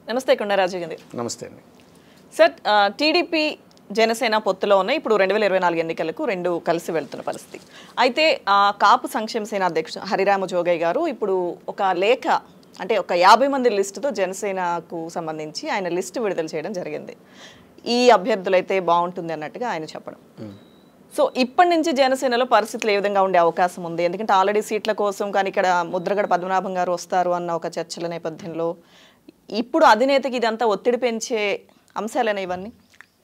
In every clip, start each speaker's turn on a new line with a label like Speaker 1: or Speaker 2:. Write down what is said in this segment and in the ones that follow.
Speaker 1: నమస్తే కొండరాజు గారు.
Speaker 2: నమస్తే అండి.
Speaker 1: సార్, టీడీపీ జనసేన పొత్తులో ఉన్న ఇప్పుడు 2024 ఎన్నికలకు రెండు కలిసి వెళ్తున్న పరిస్థితి. అయితే కాపు సంక్షేమ సేన అధ్యక్షుడు హరిరామ జోగయ్య గారు ఇప్పుడు ఒక లేఖ, అంటే ఒక 50 మంది లిస్టుతో జనసేనకు సంబంధించి ఆయన లిస్టు విడుదల చేయడం జరిగింది. ఈ అభ్యర్థులైతే బాగుంటుంది అన్నట్టుగా ఆయన చెప్పడం. సో ఇప్పటి నుంచి జనసేనలో పరిస్థితులు ఏ విధంగా ఉండే అవకాశం ఉంది? ఎందుకంటే ఆల్రెడీ సీట్ల కోసం కానీ ఇక్కడ ముద్రగడ పద్మనాభం గారు వస్తారు అన్న ఒక చర్చల నేపథ్యంలో ఇప్పుడు అధినేతకి ఇదంతా ఒత్తిడి పెంచే అంశాలేనా ఇవన్నీ?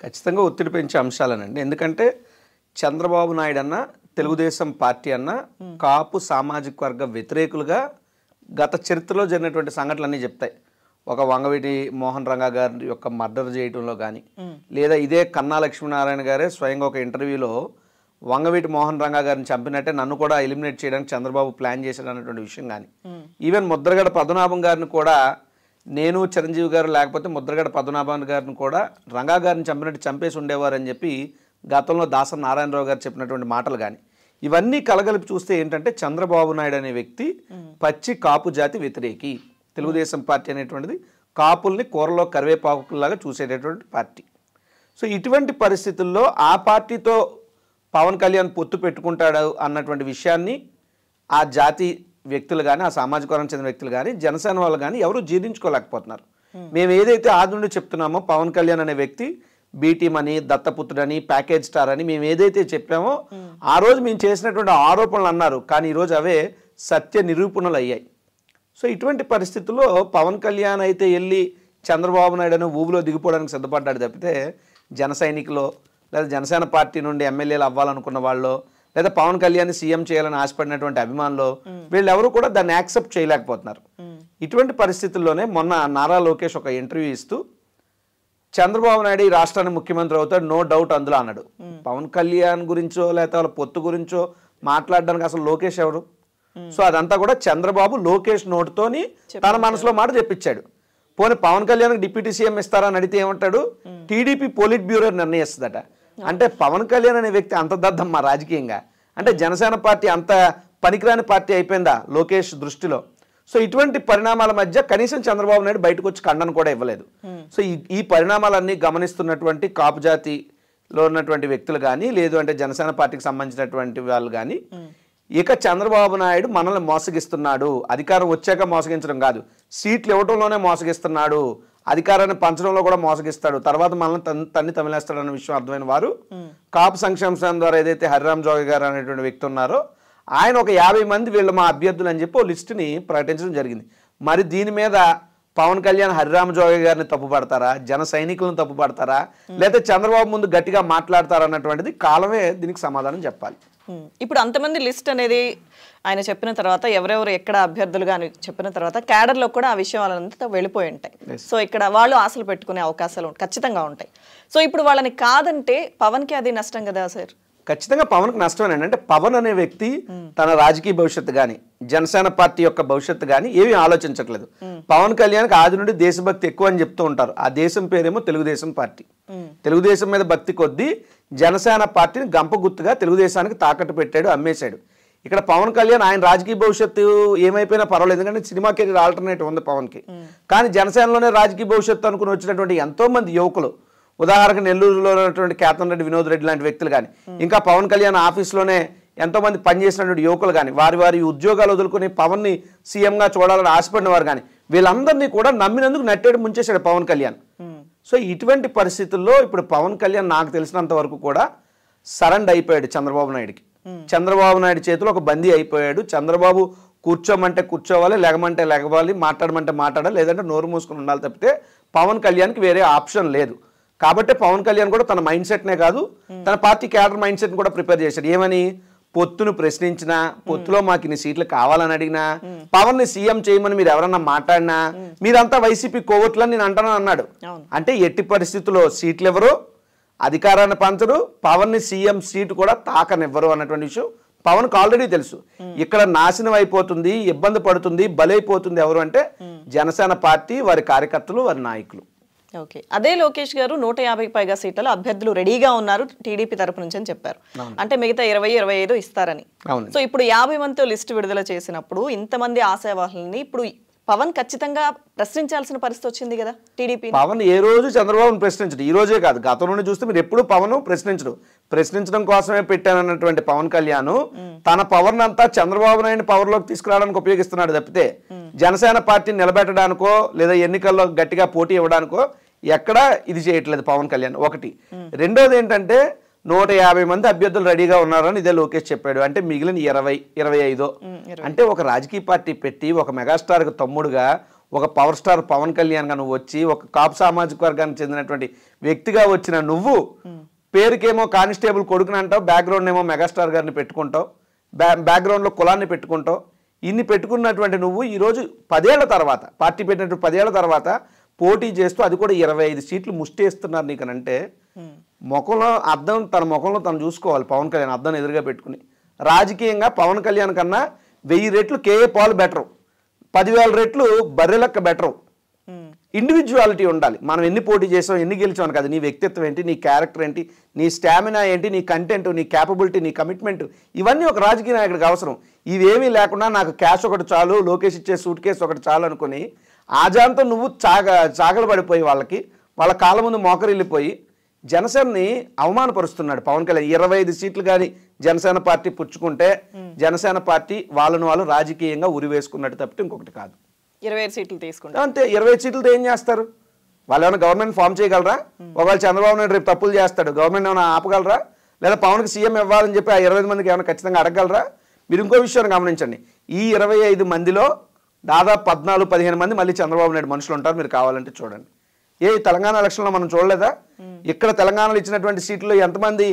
Speaker 2: ఖచ్చితంగా ఒత్తిడి పెంచే అంశాలేనండి. ఎందుకంటే చంద్రబాబు నాయుడు అన్న, తెలుగుదేశం పార్టీ అన్న కాపు సామాజిక వర్గ వ్యతిరేకులుగా గత చరిత్రలో జరిగినటువంటి సంఘటనలన్నీ చెప్తాయి. ఒక వంగవీటి మోహన్ రంగా గారి యొక్క మర్డర్ చేయడంలో కానీ, లేదా ఇదే కన్నా లక్ష్మీనారాయణ గారే స్వయంగా ఒక ఇంటర్వ్యూలో వంగవీటి మోహన్ రంగా గారిని చంపినట్టే నన్ను కూడా ఎలిమినేట్ చేయడానికి చంద్రబాబు ప్లాన్ చేశాడు అన్నటువంటి విషయం కానీ, ఈవెన్ ముద్రగడ పద్మనాభం గారిని కూడా నేను చిరంజీవి గారు లేకపోతే ముద్రగడ పద్మనాభం గారిని కూడా రంగా గారిని చంపినట్టు చంపేసి ఉండేవారు అని చెప్పి గతంలో దాసరి నారాయణరావు గారు చెప్పినటువంటి మాటలు కానీ, ఇవన్నీ కలగలిపి చూస్తే ఏంటంటే చంద్రబాబు నాయుడు అనే వ్యక్తి పచ్చి కాపు జాతి వ్యతిరేకి. తెలుగుదేశం పార్టీ అనేటువంటిది కాపుల్ని కూరలో కరివేపాకులాగా చూసేటటువంటి పార్టీ. సో ఇటువంటి పరిస్థితుల్లో ఆ పార్టీతో పవన్ కళ్యాణ్ పొత్తు పెట్టుకుంటాడు అన్నటువంటి విషయాన్ని ఆ జాతి వ్యక్తులు కానీ, ఆ సామాజిక వర్గం చెందిన వ్యక్తులు కానీ, జనసేన వాళ్ళు కానీ ఎవరు జీర్ణించుకోలేకపోతున్నారు. మేము ఏదైతే ఆది నుండి చెప్తున్నామో పవన్ కళ్యాణ్ అనే వ్యక్తి బీటీం అని, దత్తపుత్రుడని, ప్యాకేజ్ స్టార్ అని మేము ఏదైతే చెప్పామో ఆ రోజు మేము చేసినటువంటి ఆరోపణలు అన్నారు, కానీ ఈరోజు అవే సత్య నిరూపణలు అయ్యాయి. సో ఇటువంటి పరిస్థితుల్లో పవన్ కళ్యాణ్ అయితే వెళ్ళి చంద్రబాబు నాయుడు అనే ఊబిలో దిగిపోవడానికి సిద్ధపడ్డాడు తప్పితే జన సైనికులో లేదా జనసేన పార్టీ నుండి ఎమ్మెల్యేలు అవ్వాలనుకున్న వాళ్ళు లేదా పవన్ కళ్యాణ్ సీఎం చేయాలని ఆశపడినటువంటి అభిమానులు వీళ్ళెవరూ కూడా దాన్ని యాక్సెప్ట్ చేయలేకపోతున్నారు. ఇటువంటి పరిస్థితుల్లోనే మొన్న నారా లోకేష్ ఒక ఇంటర్వ్యూ ఇస్తూ చంద్రబాబు నాయుడు ఈ రాష్ట్రానికి ముఖ్యమంత్రి అవుతాడు, నో డౌట్ అందులో అన్నాడు. పవన్ కళ్యాణ్ గురించో లేకపోతే వాళ్ళ పొత్తు గురించో మాట్లాడడానికి అసలు లోకేష్ ఎవరు? సో అదంతా కూడా చంద్రబాబు లోకేష్ నోటుతోని తన మనసులో మాట చెప్పించాడు. పోనీ పవన్ కళ్యాణ్ డిప్యూటీ సీఎం ఇస్తారని అడిగితే ఏమంటాడు, టీడీపీ పోలిట్ బ్యూరో నిర్ణయిస్తుందట. అంటే పవన్ కళ్యాణ్ అనే వ్యక్తి అంత దద్దమ్మా రాజకీయంగా, అంటే జనసేన పార్టీ అంత పనికిరాని పార్టీ అయిపోయిందా లోకేష్ దృష్టిలో? సో ఇటువంటి పరిణామాల మధ్య కనీసం చంద్రబాబు నాయుడు బయటకు వచ్చి ఖండన కూడా ఇవ్వలేదు. సో ఈ పరిణామాలన్నీ గమనిస్తున్నటువంటి కాపు జాతిలో ఉన్నటువంటి వ్యక్తులు కానీ, లేదు అంటే జనసేన పార్టీకి సంబంధించినటువంటి వాళ్ళు కానీ, ఇక చంద్రబాబు నాయుడు మనల్ని మోసగిస్తున్నాడు, అధికారం వచ్చాక మోసగించడం కాదు, సీట్లు ఇవ్వడంలోనే మోసగిస్తున్నాడు, అధికారాన్ని పంచడంలో కూడా మోసగిస్తాడు, తర్వాత మనల్ని తన్ని తమిళేస్తాడు అన్న విషయం అర్థమైన వారు కాపు సంక్షేమ సంఘం ద్వారా ఏదైతే హరిరామ జోగయ్య గారు అనేటువంటి వ్యక్తి ఉన్నారో ఆయన ఒక 50 మంది వీళ్ళు మా అభ్యర్థులు అని చెప్పి ఓ లిస్టుని ప్రకటించడం జరిగింది. మరి దీని మీద పవన్ కళ్యాణ్ హరిరామ జోగయ్య గారిని తప్పుపడతారా, జన సైనికులను తప్పుపడతారా, లేదా చంద్రబాబు ముందు గట్టిగా మాట్లాడతారా అన్నటువంటిది కాలమే దీనికి సమాధానం చెప్పాలి.
Speaker 1: ఇప్పుడు అంతమంది లిస్ట్ అనేది ఆయన చెప్పిన తర్వాత ఎవరెవరు ఎక్కడ అభ్యర్థులుగా అని చెప్పిన తర్వాత క్యాడర్లో కూడా ఆ విషయాలంతా వెళ్ళిపోయి ఉంటాయి. సో ఇక్కడ వాళ్ళు ఆశలు పెట్టుకునే అవకాశాలు ఖచ్చితంగా ఉంటాయి. సో ఇప్పుడు వాళ్ళని కాదంటే పవన్కి అది నష్టం కదా సార్?
Speaker 2: ఖచ్చితంగా పవన్కి నష్టమేనండి. అంటే పవన్ అనే వ్యక్తి తన రాజకీయ భవిష్యత్తు కానీ, జనసేన పార్టీ యొక్క భవిష్యత్తు కానీ ఏమీ ఆలోచించట్లేదు. పవన్ కళ్యాణ్కి ఆది నుండి దేశభక్తి ఎక్కువ అని చెప్తూ ఉంటారు. ఆ దేశం పేరేమో తెలుగుదేశం పార్టీ. తెలుగుదేశం మీద భక్తి కొద్దీ జనసేన పార్టీని గంపగుత్తుగా తెలుగుదేశానికి తాకట్టు పెట్టాడు, అమ్మేశాడు. ఇక్కడ పవన్ కళ్యాణ్ ఆయన రాజకీయ భవిష్యత్తు ఏమైపోయినా పర్వాలేదు, ఎందుకంటే సినిమా కెరీర్ ఆల్టర్నేటివ్ ఉంది పవన్కి. కానీ జనసేనలోనే రాజకీయ భవిష్యత్తు అనుకుని వచ్చినటువంటి ఎంతోమంది యువకులు, ఉదాహరణకు నెల్లూరులో ఉన్నటువంటి కేతన్ రెడ్డి, వినోద్ రెడ్డి లాంటి వ్యక్తులు కానీ, ఇంకా పవన్ కళ్యాణ్ ఆఫీస్లోనే ఎంతోమంది పనిచేసినటువంటి యువకులు కానీ, వారి ఉద్యోగాలు వదులుకొని పవన్ని సీఎంగా చూడాలని ఆశపడిన వారు కానీ, వీళ్ళందరినీ కూడా నమ్మినందుకు నట్టేడు ముంచేశాడు పవన్ కళ్యాణ్. సో ఇటువంటి పరిస్థితుల్లో ఇప్పుడు పవన్ కళ్యాణ్ నాకు తెలిసినంత వరకు కూడా సరెండర్ అయిపోయాడు చంద్రబాబు నాయుడికి. చంద్రబాబు నాయుడు చేతిలో ఒక బందీ అయిపోయాడు. చంద్రబాబు కూర్చోమంటే కూర్చోవాలి, లెగమంటే లెగవాలి, మాట్లాడమంటే మాట్లాడాలి, లేదంటే నోరు మూసుకుని ఉండాలి తప్పితే పవన్ కళ్యాణ్కి వేరే ఆప్షన్ లేదు. కాబట్టి పవన్ కళ్యాణ్ కూడా తన మైండ్ సెట్నే కాదు, తన పార్టీ క్యాడర్ మైండ్ సెట్ని కూడా ప్రిపేర్ చేశాడు. ఏమని? పొత్తును ప్రశ్నించినా, పొత్తులో మాకు ఇన్ని సీట్లు కావాలని అడిగినా, పవన్ ని సీఎం చేయమని మీరు ఎవరన్నా మాట్లాడినా మీరంతా వైసీపీ కోవట్లని నేను అంటాను అన్నాడు. అంటే ఎట్టి పరిస్థితుల్లో సీట్లు ఎవరు, అధికారాన్ని పంచరు, పవన్ ని సీఎం సీటు కూడా తాకనివ్వరు అన్నటువంటి విషయం పవన్కి ఆల్రెడీ తెలుసు. ఇక్కడ నాశనం అయిపోతుంది, ఇబ్బంది పడుతుంది, బలైపోతుంది ఎవరు అంటే జనసేన పార్టీ, వారి కార్యకర్తలు, వారి నాయకులు.
Speaker 1: ఓకే, అదే లోకేష్ గారు 150కి పైగా సీట్లలో అభ్యర్థులు రెడీగా ఉన్నారు టీడీపీ తరపు నుంచి అని చెప్పారు. అంటే మిగతా 20-25 ఇస్తారని. సో ఇప్పుడు 50 మందితో లిస్టు విడుదల చేసినప్పుడు ఇంతమంది ఆశావాహుల్ని ఇప్పుడు పవన్ ఖచ్చితంగా ప్రశ్నించాల్సిన పరిస్థితి వచ్చింది కదా టీడీపీ.
Speaker 2: పవన్ ఏ రోజు చంద్రబాబును ప్రశ్నించడు, ఈ రోజే కాదు గతం నుండి చూస్తే మీరు ఎప్పుడు పవన్ ప్రశ్నించడు. ప్రశ్నించడం కోసమే పెట్టానన్నటువంటి పవన్ కళ్యాణ్ తన పవర్ అంతా చంద్రబాబు నాయుడు పవర్ లోకి తీసుకురావడానికి ఉపయోగిస్తున్నాడు తప్పితే జనసేన పార్టీని నిలబెట్టడానికో లేదా ఎన్నికల్లో గట్టిగా పోటీ ఇవ్వడానికో ఎక్కడా ఇది చేయట్లేదు పవన్ కళ్యాణ్. ఒకటి. రెండోది ఏంటంటే 150 మంది అభ్యర్థులు రెడీగా ఉన్నారని ఇదే లోకేష్ చెప్పాడు. అంటే మిగిలిన 20-25 అంటే ఒక రాజకీయ పార్టీ పెట్టి ఒక మెగాస్టార్కి తమ్ముడుగా ఒక పవర్ స్టార్ పవన్ కళ్యాణ్ గా నువ్వు వచ్చి ఒక కాపు సామాజిక వర్గానికి చెందినటువంటి వ్యక్తిగా వచ్చిన నువ్వు పేరుకేమో కానిస్టేబుల్ కొడుకుని అంటావు, బ్యాక్గ్రౌండ్ ఏమో మెగాస్టార్ గారిని పెట్టుకుంటావు, బ్యాక్గ్రౌండ్లో కులాన్ని పెట్టుకుంటావు. ఇన్ని పెట్టుకున్నటువంటి నువ్వు ఈరోజు 10 ఏళ్ల తర్వాత పార్టీ పెట్టినట్టు 10 ఏళ్ల తర్వాత పోటీ చేస్తూ అది కూడా 25 సీట్లు ముష్టేస్తున్నారు నీకనంటే ముఖంలో అద్దం తన ముఖంలో తను చూసుకోవాలి. పవన్ కళ్యాణ్ అద్దం ఎదురుగా పెట్టుకుని రాజకీయంగా పవన్ కళ్యాణ్ కన్నా 1000 రెట్లు కేఏ పాల్ బెటరు, 10,000 రెట్లు బర్రెలక్క బెటరు. ఇండివిజువాలిటీ ఉండాలి. మనం ఎన్ని పోటీ చేసాం ఎన్ని గెలిచాం కదా, నీ వ్యక్తిత్వం ఏంటి, నీ క్యారెక్టర్ ఏంటి, నీ స్టామినా ఏంటి, నీ కంటెంట్, నీ క్యాపబిలిటీ, నీ కమిట్మెంట్, ఇవన్నీ ఒక రాజకీయ నాయకుడికి అవసరం. ఇవేమీ లేకుండా నాకు క్యాష్ ఒకటి చాలు, లోకేష్ ఇచ్చే సూట్ కేసు ఒకటి చాలు అనుకుని ఆజాంతో నువ్వు చాగలు పడిపోయి వాళ్ళ కాళ్ళ ముందు మోకరిల్లిపోయి జనసేనని అవమానపరుస్తున్నాడు పవన్ కళ్యాణ్. 25 సీట్లు కానీ జనసేన పార్టీ పుచ్చుకుంటే జనసేన పార్టీ వాళ్ళను వాళ్ళు రాజకీయంగా ఉరివేసుకున్నట్టు తప్పితే ఇంకొకటి కాదు.
Speaker 1: 25 సీట్లు తీసుకుంటారు
Speaker 2: అంతే. 25 సీట్లతో ఏం చేస్తారు? వాళ్ళు ఏమైనా గవర్నమెంట్ ఫామ్ చేయగలరా? ఒకవేళ చంద్రబాబు నాయుడు రేపు తప్పులు చేస్తాడు, గవర్నమెంట్ ఏమైనా ఆపగలరా? లేదా పవన్కి సీఎం ఇవ్వాలని చెప్పి ఆ 25 మందికి ఏమైనా ఖచ్చితంగా అడగగలరా? మీరు ఇంకో విషయాన్ని గమనించండి. ఈ 25 మందిలో దాదాపు 14-15 మంది మళ్ళీ చంద్రబాబు నాయుడు మనుషులు ఉంటారు. మీరు కావాలంటే చూడండి. తెలంగాణ ఎలక్షన్లో మనం చూడలేదా? ఇక్కడ తెలంగాణలో ఇచ్చినటువంటి సీట్లు ఎంతమంది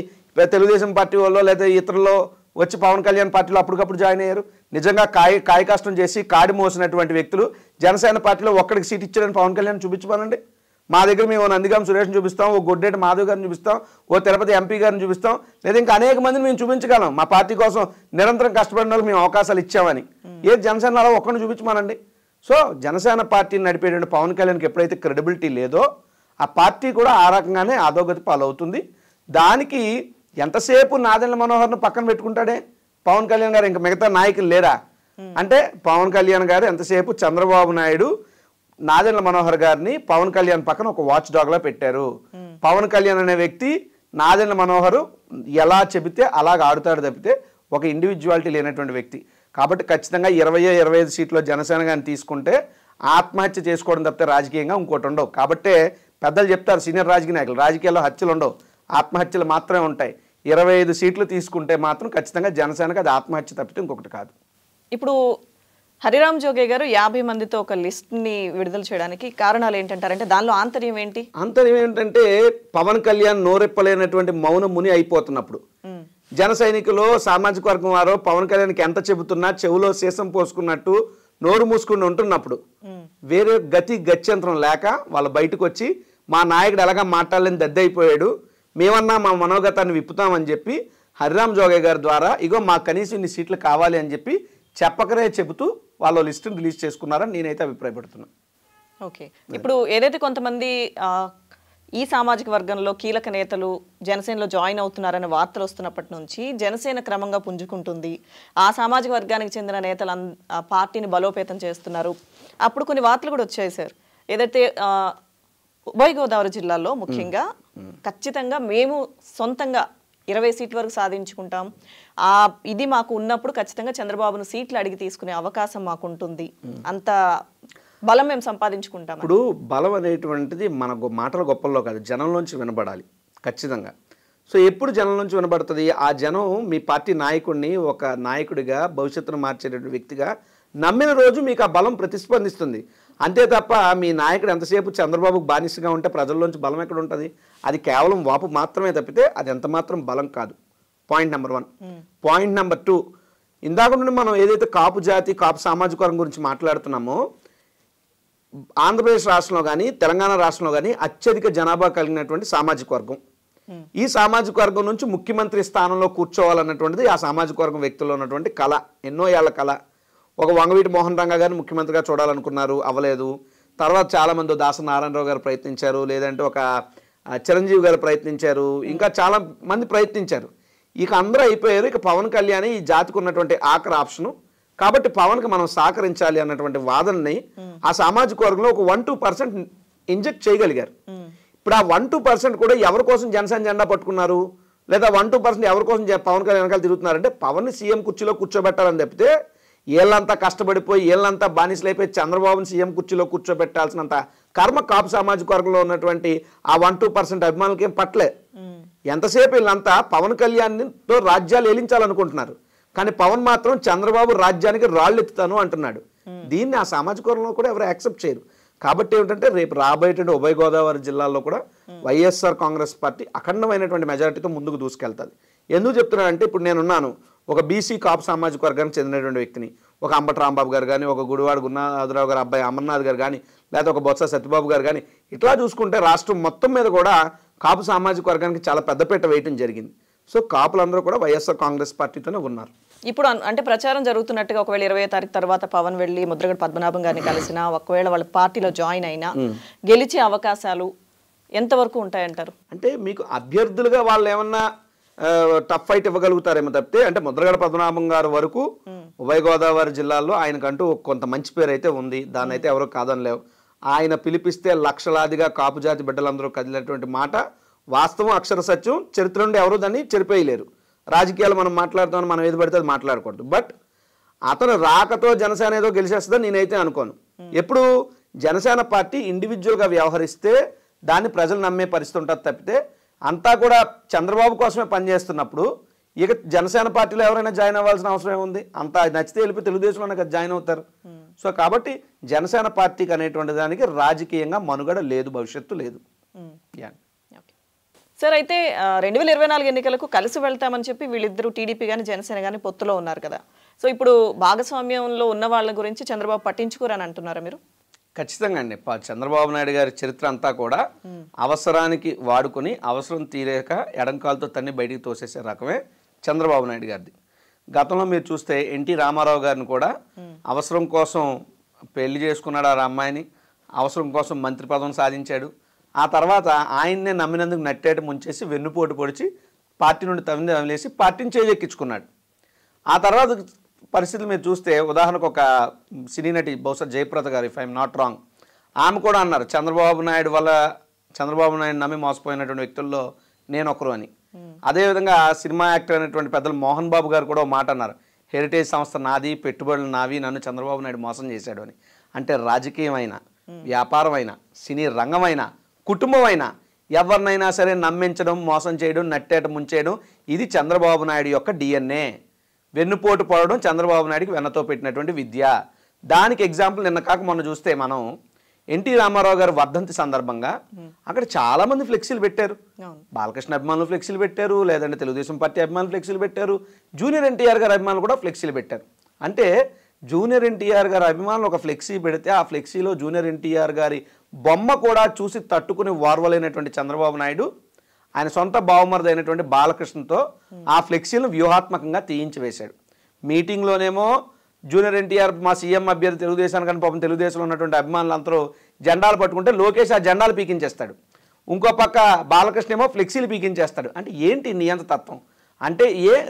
Speaker 2: తెలుగుదేశం పార్టీ వాళ్ళు లేదా ఇతరుల్లో వచ్చి పవన్ కళ్యాణ్ పార్టీలో అప్పటికప్పుడు జాయిన్ అయ్యారు? నిజంగా కాయ కష్టం చేసి కాడి మోసినటువంటి వ్యక్తులు జనసేన పార్టీలో ఒక్కడికి సీట్ ఇచ్చారని పవన్ కళ్యాణ్ చూపించమనండి. మా దగ్గర మేము నందిగాం సురేష్ని చూపిస్తాం, ఓ గొడ్డేటి మాధవ్ గారిని చూపిస్తాం, ఓ తిరుపతి ఎంపీ గారిని చూపిస్తాం, లేదా ఇంకా అనేక మందిని మేము చూపించగలం. మా పార్టీ కోసం నిరంతరం కష్టపడిన వాళ్ళకి మేము అవకాశాలు ఇచ్చామని. జనసేనలో ఒక్కడిని చూపించమనండి. సో జనసేన పార్టీని నడిపేటువంటి పవన్ కళ్యాణ్కి ఎప్పుడైతే క్రెడిబిలిటీ లేదో ఆ పార్టీ కూడా ఆ రకంగానే అధోగతి పాలవుతుంది. దానికి ఎంతసేపు నాదెండ్ల మనోహర్ను పక్కన పెట్టుకుంటాడే పవన్ కళ్యాణ్ గారు, ఇంకా మిగతా నాయకులు లేరా అంటే పవన్ కళ్యాణ్ గారు ఎంతసేపు చంద్రబాబు నాయుడు నాదెండ్ల మనోహర్ గారిని పవన్ కళ్యాణ్ పక్కన ఒక వాచ్ డాగ్లా పెట్టారు. పవన్ కళ్యాణ్ అనే వ్యక్తి నాదెండ్ల మనోహర్ ఎలా చెబితే అలాగ ఆడుతాడు తప్పితే ఒక ఇండివిజువాలిటీ లేనటువంటి వ్యక్తి. కాబట్టి ఖచ్చితంగా 20-25 సీట్లో జనసేన కానీ తీసుకుంటే ఆత్మహత్య చేసుకోవడం తప్పితే రాజకీయంగా ఇంకోటి ఉండవు. కాబట్టే పెద్దలు చెప్తారు, సీనియర్ రాజకీయ నాయకులు, రాజకీయాల్లో హత్యలు ఉండవు, ఆత్మహత్యలు మాత్రమే ఉంటాయి. 25 సీట్లు తీసుకుంటే మాత్రం ఖచ్చితంగా జనసేనకు అది ఆత్మహత్య తప్పితే ఇంకొకటి కాదు.
Speaker 1: ఇప్పుడు హరిరామ్ జోగే గారు 50 మందితో ఒక లిస్ట్ని విడుదల చేయడానికి కారణాలు ఏంటంటారంటే దానిలో ఆంతర్యం ఏంటి?
Speaker 2: ఆంతర్యం ఏంటంటే పవన్ కళ్యాణ్ నోరెప్పలేనటువంటి మౌన ముని అయిపోతున్నప్పుడు జన సైనికులు సామాజిక వర్గం వారు పవన్ కళ్యాణ్కి ఎంత చెబుతున్నా చెవులో సీసం పోసుకున్నట్టు నోరు మూసుకుని ఉంటున్నప్పుడు వేరే గత్యంతరం లేక వాళ్ళు బయటకు వచ్చి మా నాయకుడు ఎలాగా మాట్లాడలేని దద్దయిపోయాడు, మేమన్నా మా మనోగతాన్ని విప్పుతామని చెప్పి హరిరామ్ జోగే గారి ద్వారా ఇగో మా కనీసం ఇన్ని సీట్లు కావాలి అని చెప్పి చెప్పకరే చెబుతూ వాళ్ళ లిస్టును రిలీజ్ చేసుకున్నారని నేనైతే అభిప్రాయపడుతున్నాను.
Speaker 1: ఓకే. ఇప్పుడు ఏదైతే కొంతమంది ఈ సామాజిక వర్గంలో కీలక నేతలు జనసేనలో జాయిన్ అవుతున్నారనే వార్తలు వస్తున్నప్పటి నుంచి జనసేన క్రమంగా పుంజుకుంటుంది, ఆ సామాజిక వర్గానికి చెందిన నేతలు ఆ పార్టీని బలోపేతం చేస్తున్నారు. అప్పుడు కొన్ని వార్తలు కూడా వచ్చాయి సార్, ఏదైతే ఉభయ గోదావరి జిల్లాల్లో ముఖ్యంగా ఖచ్చితంగా మేము సొంతంగా 20 సీట్ల వరకు సాధించుకుంటాం, ఇది మాకు ఉన్నప్పుడు ఖచ్చితంగా చంద్రబాబును సీట్లు అడిగి తీసుకునే అవకాశం మాకు ఉంటుంది, అంత బలం మేము సంపాదించుకుంటాం.
Speaker 2: ఇప్పుడు బలం అనేటువంటిది మన మాటల గొప్పల్లో కాదు, జనంలోంచి వినబడాలి ఖచ్చితంగా. సో ఎప్పుడు జనంలోంచి వినబడుతుంది? ఆ జనం మీ పార్టీ నాయకుడిని ఒక నాయకుడిగా భవిష్యత్తును మార్చేటువంటి వ్యక్తిగా నమ్మిన రోజు మీకు ఆ బలం ప్రతిస్పందిస్తుంది. అంతే తప్ప మీ నాయకుడు ఎంతసేపు చంద్రబాబుకు బానిసగా ఉంటే ప్రజల్లోంచి బలం ఎక్కడ ఉంటుంది? అది కేవలం వాపు మాత్రమే తప్పితే అది ఎంత మాత్రం బలం కాదు. Point number 1. పాయింట్ నెంబర్ 2, ఇందాక నుండి మనం ఏదైతే కాపు జాతి కాపు సామాజిక వర్గం గురించి మాట్లాడుతున్నామో ఆంధ్రప్రదేశ్ రాష్ట్రంలో కానీ తెలంగాణ రాష్ట్రంలో కానీ అత్యధిక జనాభా కలిగినటువంటి సామాజిక వర్గం. ఈ సామాజిక వర్గం నుంచి ముఖ్యమంత్రి స్థానంలో కూర్చోవాలన్నటువంటిది ఆ సామాజిక వర్గం వ్యక్తుల్లో ఉన్నటువంటి కళ, ఎన్నో ఏళ్ల కళ. ఒక వంగవీటి మోహన్ రంగా గారిని ముఖ్యమంత్రిగా చూడాలనుకున్నారు, అవ్వలేదు. తర్వాత చాలామంది దాసరి నారాయణరావు గారు ప్రయత్నించారు, లేదంటే ఒక చిరంజీవి గారు ప్రయత్నించారు, ఇంకా చాలా మంది ప్రయత్నించారు. ఇక అందరూ అయిపోయారు. ఇక పవన్ కళ్యాణ్ ఈ జాతికి ఉన్నటువంటి ఆఖరి ఆప్షను. కాబట్టి పవన్కి మనం సహకరించాలి అన్నటువంటి వాదనని ఆ సామాజిక వర్గంలో ఒక 1-2% ఇంజెక్ట్ చేయగలిగారు. ఇప్పుడు ఆ 1-2% కూడా ఎవరి కోసం జనసేన జెండా పట్టుకున్నారు, లేదా 1-2% ఎవరి కోసం పవన్ కళ్యాణ్ వెనకాల తిరుగుతున్నారంటే పవన్ని సీఎం కుర్చీలో కూర్చోబెట్టాలని తప్పితే వీళ్ళంతా కష్టపడిపోయి వీళ్ళంతా బానిసలైపోయి చంద్రబాబుని సీఎం కుర్చీలో కూర్చోబెట్టాల్సినంత కర్మ కాపు సామాజిక వర్గంలో ఉన్నటువంటి ఆ 1-2% అభిమానులకి ఏం పట్లే. ఎంతసేపు వీళ్ళంతా పవన్ కళ్యాణ్తో రాజ్యాలు ఏలించాలనుకుంటున్నారు, కానీ పవన్ మాత్రం చంద్రబాబు రాజ్యానికి రాళ్ళు ఎత్తుతాను అంటున్నాడు. దీన్ని ఆ సామాజిక వర్గంలో కూడా ఎవరు యాక్సెప్ట్ చేయరు. కాబట్టి ఏమిటంటే రేపు రాబోయేటువంటి ఉభయ గోదావరి జిల్లాల్లో కూడా వైఎస్ఆర్ కాంగ్రెస్ పార్టీ అఖండమైనటువంటి మెజారిటీతో ముందుకు దూసుకెళ్తుంది. ఎందుకు చెప్తున్నానంటే ఇప్పుడు నేనున్నాను ఒక బీసీ కాపు సామాజిక వర్గానికి చెందినటువంటి వ్యక్తిని, ఒక అంబటి రాంబాబు గారు కానీ, ఒక గుడివాడ గురునాథరావు గారు అబ్బాయి అమర్నాథ్ గారు కానీ, లేదా ఒక బొత్స సత్యబాబు గారు కానీ, ఇట్లా చూసుకుంటే రాష్ట్రం మొత్తం మీద కూడా కాపు సామాజిక వర్గానికి చాలా పెద్దపీట వేయటం జరిగింది. సో కాపులందరూ కూడా వైఎస్ఆర్ కాంగ్రెస్ పార్టీతోనే ఉన్నారు.
Speaker 1: ఇప్పుడు అంటే ప్రచారం జరుగుతున్నట్టుగా ఒకవేళ 20వ తారీఖు తర్వాత పవన్ వెళ్ళి ముద్రగడ పద్మనాభం గారిని కలిసినా, ఒకవేళ వాళ్ళ పార్టీలో జాయిన్ అయినా గెలిచే అవకాశాలు ఎంతవరకు ఉంటాయంటారు?
Speaker 2: అంటే మీకు అభ్యర్థులుగా వాళ్ళు ఏమన్నా టఫ్ ఫైట్ ఇవ్వగలుగుతారేమో తప్పితే, అంటే ముద్రగడ పద్మనాభం గారి వరకు ఉభయ గోదావరి జిల్లాల్లో ఆయనకంటూ కొంత మంచి పేరు అయితే ఉంది, దాన్ని అయితే ఎవరో కాదనిలేవు. ఆయన పిలిపిస్తే లక్షలాదిగా కాపు జాతి బిడ్డలందరూ కదిలినటువంటి మాట వాస్తవం, అక్షర సత్యం. చరిత్ర నుండి ఎవరూ దాన్ని చెరిపేయలేరు. రాజకీయాలు మనం మాట్లాడుతామని మనం ఏది పడితే అది మాట్లాడకూడదు. బట్ అతను రాకతో జనసేన ఏదో గెలిచేస్తుందని నేనైతే అనుకోను. ఎప్పుడు జనసేన పార్టీ ఇండివిజువల్గా వ్యవహరిస్తే దాన్ని ప్రజలు నమ్మే పరిస్థితి ఉంటుంది తప్పితే, అంతా కూడా చంద్రబాబు కోసమే పనిచేస్తున్నప్పుడు ఇక జనసేన పార్టీలో ఎవరైనా జాయిన్ అవ్వాల్సిన అవసరం ఏముంది? అంతా నచ్చితే వెళ్ళిపోయి తెలుగుదేశంలోనే కదా జాయిన్ అవుతారు. సో కాబట్టి జనసేన పార్టీకి అనేటువంటి దానికి రాజకీయంగా మనుగడ లేదు, భవిష్యత్తు లేదు.
Speaker 1: సార్, అయితే 2024 ఎన్నికలకు కలిసి వెళ్తామని చెప్పి వీళ్ళిద్దరూ టీడీపీ కానీ జనసేన కానీ పొత్తులో ఉన్నారు కదా. సో ఇప్పుడు భాగస్వామ్యంలో ఉన్న వాళ్ళ గురించి చంద్రబాబు పట్టించుకోరని అంటున్నారా మీరు?
Speaker 2: ఖచ్చితంగా అండి. చంద్రబాబు నాయుడు గారి చరిత్ర అంతా కూడా అవసరానికి వాడుకొని అవసరం తీరేక ఎడంకాలతో తన్ని బయటికి తోసేసే రకమే చంద్రబాబు నాయుడు గారిది. గతంలో మీరు చూస్తే ఎన్టీ రామారావు గారిని కూడా అవసరం కోసం పెళ్లి చేసుకున్నాడు ఆ అమ్మాయిని, అవసరం కోసం మంత్రి పదవిని సాధించాడు. ఆ తర్వాత ఆయన్నే నమ్మినందుకు నట్టేట ముంచేసి వెన్నుపోటు పొడిచి పార్టీ నుండి తమిళేసి పార్టీని చేజెక్కించుకున్నాడు. ఆ తర్వాత పరిస్థితులు మీరు చూస్తే ఉదాహరణకు ఒక సినీ నటి బహుశా జయప్రద గారు, ఇఫ్ ఐఎమ్ నాట్ రాంగ్, ఆమె కూడా అన్నారు చంద్రబాబు నాయుడు నమ్మి మోసపోయినటువంటి వ్యక్తుల్లో నేను ఒకరు అని. అదేవిధంగా సినిమా యాక్టర్ అయినటువంటి పెద్దలు మోహన్ బాబు గారు కూడా మాట అన్నారు, హెరిటేజ్ సంస్థ నాది, పెట్టుబడులు నావి, నన్ను చంద్రబాబు నాయుడు మోసం చేశాడు అని. అంటే రాజకీయమైన, వ్యాపారమైన, సినీ రంగమైన, కుటుంబమైన ఎవరినైనా సరే నమ్మించడం, మోసం చేయడం, నట్టేట ముంచేయడం ఇది చంద్రబాబు నాయుడు యొక్క డిఎన్ఏ. వెన్నుపోటు పడడం చంద్రబాబు నాయుడికి వెన్నతో పెట్టినటువంటి విద్య. దానికి ఎగ్జాంపుల్ నిన్న కాక మొన్న చూస్తే మనం ఎన్టీ రామారావు గారు వర్ధంతి సందర్భంగా అక్కడ చాలా మంది ఫ్లెక్సీలు పెట్టారు. బాలకృష్ణ అభిమానులు ఫ్లెక్సీలు పెట్టారు, లేదంటే తెలుగుదేశం పార్టీ అభిమానులు ఫ్లెక్సీలు పెట్టారు, జూనియర్ ఎన్టీఆర్ గారి అభిమానులు కూడా ఫ్లెక్సీలు పెట్టారు. అంటే జూనియర్ ఎన్టీఆర్ గారి అభిమానులు ఒక ఫ్లెక్సీ పెడితే ఆ ఫ్లెక్సీలో జూనియర్ ఎన్టీఆర్ గారి బొమ్మ కూడా చూసి తట్టుకుని వార్వలేనటువంటి చంద్రబాబు నాయుడు ఆయన సొంత బావమరిది అయినటువంటి బాలకృష్ణతో ఆ ఫ్లెక్సీలను వ్యూహాత్మకంగా తీయించి వేశాడు. మీటింగ్లోనేమో జూనియర్ ఎన్టీఆర్ మా సీఎం అభ్యర్థి తెలుగుదేశానికి, కానీ పాపం తెలుగుదేశంలో ఉన్నటువంటి అభిమానులందరూ జెండాలు పట్టుకుంటే లోకేష్ ఆ జెండాలు పీకించేస్తాడు. ఇంకో పక్క బాలకృష్ణ ఏమో ఫ్లెక్సీలు పీకించేస్తాడు. అంటే ఏంటి నియంత తత్వం? అంటే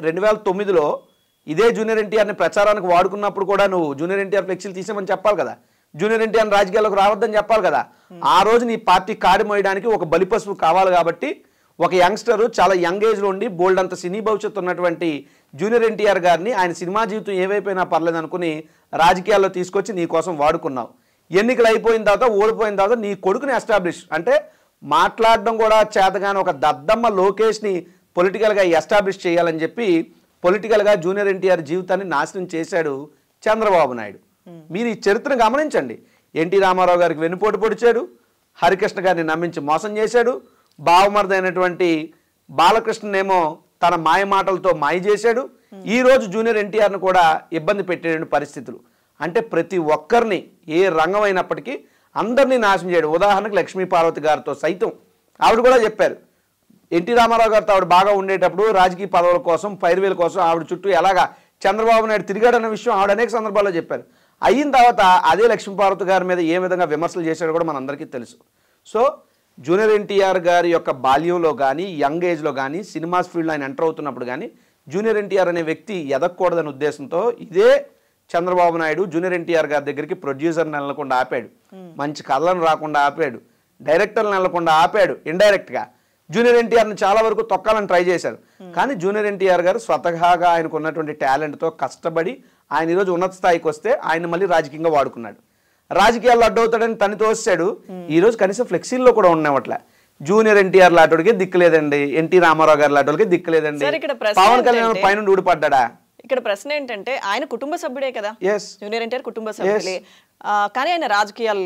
Speaker 2: 2009లో ఇదే జూనియర్ ఎన్టీఆర్ని ప్రచారానికి వాడుకున్నప్పుడు కూడా నువ్వు జూనియర్ ఎన్టీఆర్ ఫ్లెక్సీలు తీసేమని చెప్పాలి కదా, జూనియర్ ఎన్టీఆర్ రాజకీయాల్లోకి రావద్దని చెప్పాలి కదా. ఆ రోజు నీ పార్టీ కాడి మోయడానికి ఒక బలిపశువు కావాలి. కాబట్టి ఒక యంగ్స్టరు చాలా యంగ్ ఏజ్లో ఉండి బోల్డ్ అంత సినీ భవిష్యత్తు ఉన్నటువంటి జూనియర్ ఎన్టీఆర్ గారిని ఆయన సినిమా జీవితం ఏవైపోయినా పర్లేదు అనుకుని రాజకీయాల్లో తీసుకొచ్చి నీ కోసం వాడుకున్నావు. ఎన్నికలు అయిపోయిన తర్వాత, ఓడిపోయిన తర్వాత నీ కొడుకుని ఎస్టాబ్లిష్, అంటే మాట్లాడడం కూడా చేతగాని ఒక దద్దమ్మ లోకేష్ని పొలిటికల్గా ఎస్టాబ్లిష్ చేయాలని చెప్పి పొలిటికల్గా జూనియర్ ఎన్టీఆర్ జీవితాన్ని నాశనం చేశాడు చంద్రబాబు నాయుడు. మీరు ఈ చరిత్రను గమనించండి. ఎన్టీ రామారావు గారికి వెన్నుపోటు పొడిచాడు, హరికృష్ణ గారిని నమ్మించి మోసం చేశాడు, బావమరిదైనటువంటి బాలకృష్ణనేమో తన మాయ మాటలతో మాయ చేశాడు. ఈరోజు జూనియర్ ఎన్టీఆర్ను కూడా ఇబ్బంది పెట్టే పరిస్థితులు. అంటే ప్రతి ఒక్కరిని ఏ రంగం అయినప్పటికీ అందరినీ నాశనం చేయడు. ఉదాహరణకు లక్ష్మీపార్వతి గారితో సైతం ఆవిడ కూడా చెప్పారు, ఎన్టీ రామారావు గారితో ఆవిడ బాగా ఉండేటప్పుడు రాజకీయ పదవుల కోసం, పైరువేల కోసం ఆవిడ చుట్టూ ఎలాగా చంద్రబాబు నాయుడు తిరిగాడన్న విషయం ఆవిడ అనేక సందర్భాల్లో చెప్పారు. అయిన తర్వాత అదే లక్ష్మీపార్వతి గారి మీద ఏ విధంగా విమర్శలు చేశాడో కూడా మనందరికీ తెలుసు. సో జూనియర్ ఎన్టీఆర్ గారి యొక్క బాల్యంలో కానీ, యంగ్ ఏజ్లో కానీ, సినిమాస్ ఫీల్డ్లో ఆయన ఎంటర్ అవుతున్నప్పుడు కానీ జూనియర్ ఎన్టీఆర్ అనే వ్యక్తి ఎదగకూడదనే ఉద్దేశంతో ఇదే చంద్రబాబు నాయుడు జూనియర్ ఎన్టీఆర్ గారి దగ్గరికి ప్రొడ్యూసర్ని వెళ్ళకుండా ఆపాడు, మంచి కథలను రాకుండా ఆపాడు, డైరెక్టర్లను వెళ్ళకుండా ఆపాడు, ఇండైరెక్ట్గా జూనియర్ ఎన్టీఆర్ని చాలా వరకు తొక్కాలని ట్రై చేశారు. కానీ జూనియర్ ఎన్టీఆర్ గారు స్వతహాగా ఆయనకు ఉన్నటువంటి టాలెంట్తో కష్టపడి ఆయన ఈరోజు ఉన్నత స్థాయికి వస్తే ఆయన మళ్ళీ రాజకీయంగా వాడుకున్నాడు. రాజకీయాల్లో అడ్డవుతాడని తను తోసాడు. ఈరోజు కనీసం ఫ్లెక్సీల్లో కూడా ఉన్నవట్ల జూనియర్ ఎన్టీఆర్ లాంటికి దిక్కులేదండి, ఎన్టీ రామారావు గారు లాంటికి దిక్కులేదండి, పవన్ కళ్యాణ్ పైన ఊడిపడ్డా.
Speaker 1: ఇక్కడ ప్రశ్న ఏంటంటే ఆయన కుటుంబ సభ్యుడే కదా, జూనియర్ ఎన్టీఆర్ కుటుంబ సభ్యులే, కానీ ఆయన రాజకీయాలు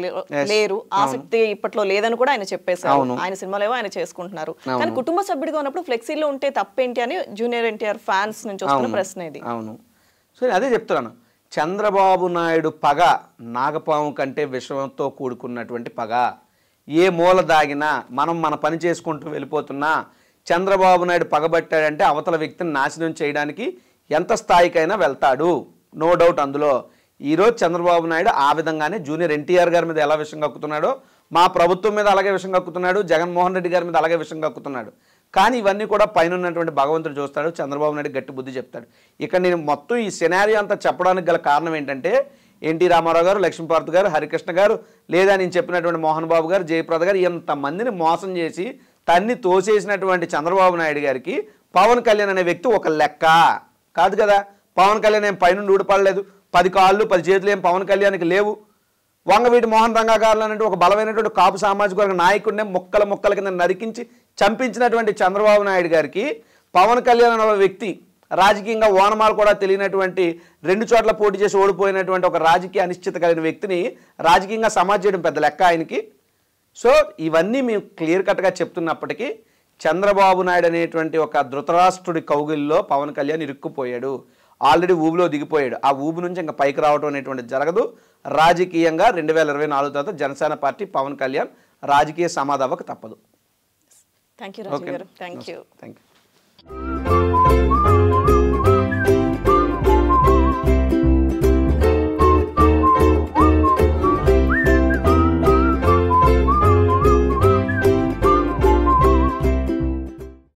Speaker 1: లేరు, ఆసక్తి ఇప్పట్లో లేదని కూడా ఆయన చెప్పేశారు. ఆయన సినిమాలేవో ఆయన చేసుకుంటున్నారు. కానీ కుటుంబ సభ్యుడిగా ఉన్నప్పుడు ఫ్లెక్సీలో ఉంటే తప్పేంటి అని జూనియర్ ఎన్టీఆర్ ఫ్యాన్స్ నుంచి వస్తున్న ప్రశ్న ఇది.
Speaker 2: అవును, సో అదే చెప్తున్నాను. చంద్రబాబు నాయుడు పగ నాగపాము కంటే విషంతో కూడుకున్నటువంటి పగ. ఏ మూల దాగినా మనం మన పని చేసుకుంటూ వెళ్ళిపోతున్నా చంద్రబాబు నాయుడు పగబట్టాడంటే అవతల వ్యక్తిని నాశనం చేయడానికి ఎంత స్థాయికైనా వెళ్తాడు, నో డౌట్ అందులో. ఈరోజు చంద్రబాబు నాయుడు ఆ విధంగానే జూనియర్ ఎన్టీఆర్ గారి మీద ఎలా విషం కక్కుతున్నాడో మా ప్రభుత్వం మీద అలాగే విషం కక్కుతున్నాడు, జగన్మోహన్ రెడ్డి గారి మీద అలాగే విషం కక్కుతున్నాడు. కానీ ఇవన్నీ కూడా పైన ఉన్నటువంటి భగవంతుడు చూస్తాడు, చంద్రబాబు నాయుడు గట్టి బుద్ధి చెప్తాడు. ఇక నేను మొత్తం ఈ సినారియో అంతా చెప్పడానికి గల కారణం ఏంటంటే ఎన్టీ రామారావు గారు, లక్ష్మీపార్వతి గారు, హరికృష్ణ గారు, లేదా నేను చెప్పినటువంటి మోహన్ బాబు గారు, జయప్రద గారు, ఎంతమందిని మోసం చేసి తన్ని తోసేసినటువంటి చంద్రబాబు నాయుడు గారికి పవన్ కళ్యాణ్ అనే వ్యక్తి ఒక లెక్క కాదు కదా. పవన్ కళ్యాణ్ ఏం పైనుండి ఊడిపడలేదు, 10 కాళ్ళు 10 చేతులు ఏం పవన్ కళ్యాణ్కి లేవు. వంగవీటి మోహన్ రంగాగారులు అనేటువంటి ఒక బలమైనటువంటి కాపు సామాజిక వర్గ నాయకుడినే ముక్కల కింద నరికించి చంపించినటువంటి చంద్రబాబు నాయుడు గారికి పవన్ కళ్యాణ్ అనే వ్యక్తి రాజకీయంగా ఓనమాలు కూడా తెలియనటువంటి 2 చోట్ల పోటీ చేసి ఓడిపోయినటువంటి ఒక రాజకీయ అనిశ్చిత కలిగిన వ్యక్తిని రాజకీయంగా సమాజ్ చేయడం పెద్ద లెక్క ఆయనకి. సో ఇవన్నీ మేము క్లియర్ కట్గా చెప్తున్నప్పటికీ చంద్రబాబు నాయుడు అనేటువంటి ఒక ధృతరాష్ట్రుడి కౌగిల్లో పవన్ కళ్యాణ్ ఇరుక్కుపోయాడు, ఆల్రెడీ ఊబిలో దిగిపోయాడు. ఆ ఊబి నుంచి ఇంకా పైకి రావడం అనేటువంటిది జరగదు. రాజకీయంగా 2024 తర్వాత జనసేన పార్టీ పవన్ కళ్యాణ్ రాజకీయ సమాధి అవ్వక తప్పదు.
Speaker 1: థ్యాంక్ యూ రాజు గారు. Thank you.